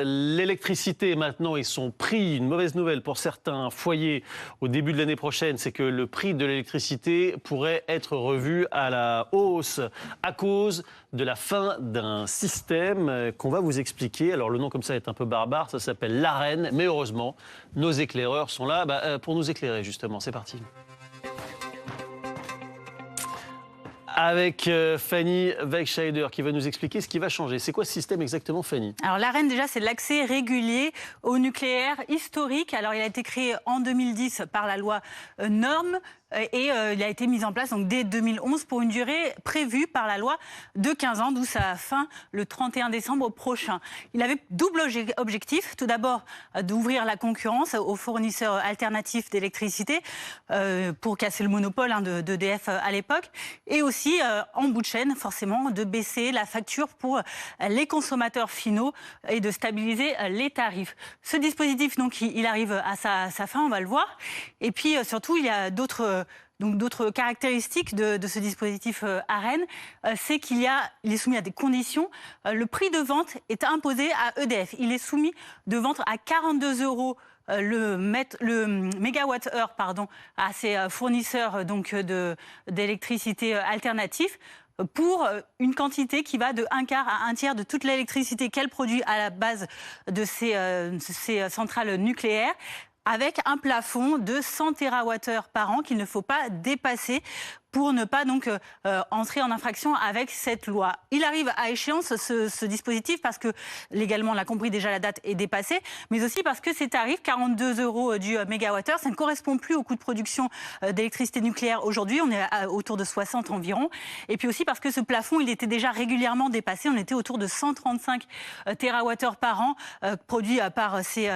l'électricité maintenant et son prix. Une mauvaise nouvelle pour certains foyers au début de l'année prochaine, c'est que le prix de l'électricité pourrait être revu à la hausse à cause de la fin d'un système qu'on va vous expliquer. Alors le nom comme ça est un peu barbare, ça s'appelle l'Arenh, mais heureusement, nos éclaireurs sont là pour nous éclairer justement. C'est parti. Avec Fanny Weichscheider qui va nous expliquer ce qui va changer. C'est quoi ce système exactement, Fanny? Alors l'Arenh, déjà, c'est l'accès régulier au nucléaire historique. Alors il a été créé en 2010 par la loi Normes et il a été mis en place donc, dès 2011 pour une durée prévue par la loi de 15 ans, d'où sa fin le 31 décembre prochain. Il avait double objectif. Tout d'abord, d'ouvrir la concurrence aux fournisseurs alternatifs d'électricité pour casser le monopole d'EDF à l'époque. Et aussi, en bout de chaîne, forcément, de baisser la facture pour les consommateurs finaux et de stabiliser les tarifs. Ce dispositif, donc, il arrive à sa fin, on va le voir. Et puis, surtout, il y a d'autres caractéristiques de ce dispositif Arenh, c'est qu'il est soumis à des conditions. Le prix de vente est imposé à EDF. Il est soumis de vente à 42 € le mégawattheure à ses fournisseurs d'électricité alternatifs pour une quantité qui va de 1/4 à 1/3 de toute l'électricité qu'elle produit à la base de ces centrales nucléaires, avec un plafond de 100 TWh par an qu'il ne faut pas dépasser pour ne pas donc entrer en infraction avec cette loi. Il arrive à échéance ce dispositif parce que légalement, on l'a compris déjà, la date est dépassée, mais aussi parce que ces tarifs, 42 € du mégawattheure, ça ne correspond plus au coût de production d'électricité nucléaire aujourd'hui. On est autour de 60 environ. Et puis aussi parce que ce plafond, il était déjà régulièrement dépassé. On était autour de 135 TWh par an produits par ces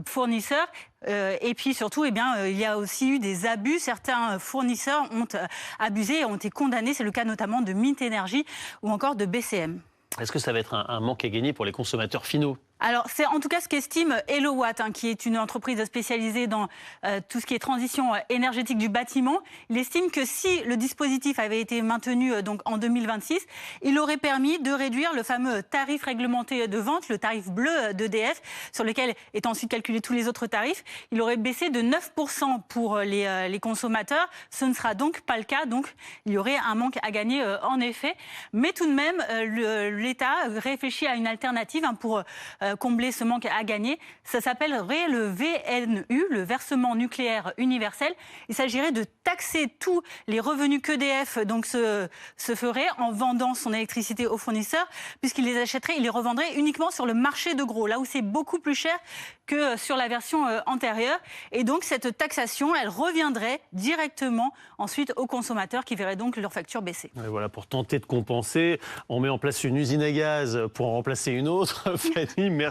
fournisseurs. Et puis surtout, il y a aussi eu des abus. Certains fournisseurs ont abusé et ont été condamnés. C'est le cas notamment de Mint Energy ou encore de BCM. Est-ce que ça va être un manque à gagner pour les consommateurs finaux? Alors, c'est en tout cas ce qu'estime Elowatt, qui est une entreprise spécialisée dans tout ce qui est transition énergétique du bâtiment. Il estime que si le dispositif avait été maintenu donc en 2026, il aurait permis de réduire le fameux tarif réglementé de vente, le tarif bleu d'EDF, sur lequel est ensuite calculé tous les autres tarifs. Il aurait baissé de 9% pour les consommateurs. Ce ne sera donc pas le cas. Donc, il y aurait un manque à gagner en effet. Mais tout de même, l'État réfléchit à une alternative pour combler ce manque à gagner. Ça s'appellerait le VNU, le versement nucléaire universel. Il s'agirait de taxer tous les revenus qu'EDF se ferait en vendant son électricité aux fournisseurs, puisqu'il les achèterait, il les revendrait uniquement sur le marché de gros, là où c'est beaucoup plus cher que sur la version antérieure. Et donc cette taxation, elle reviendrait directement ensuite aux consommateurs qui verraient donc leur facture baisser. Et voilà, pour tenter de compenser, on met en place une usine à gaz pour en remplacer une autre. Fanny, merci.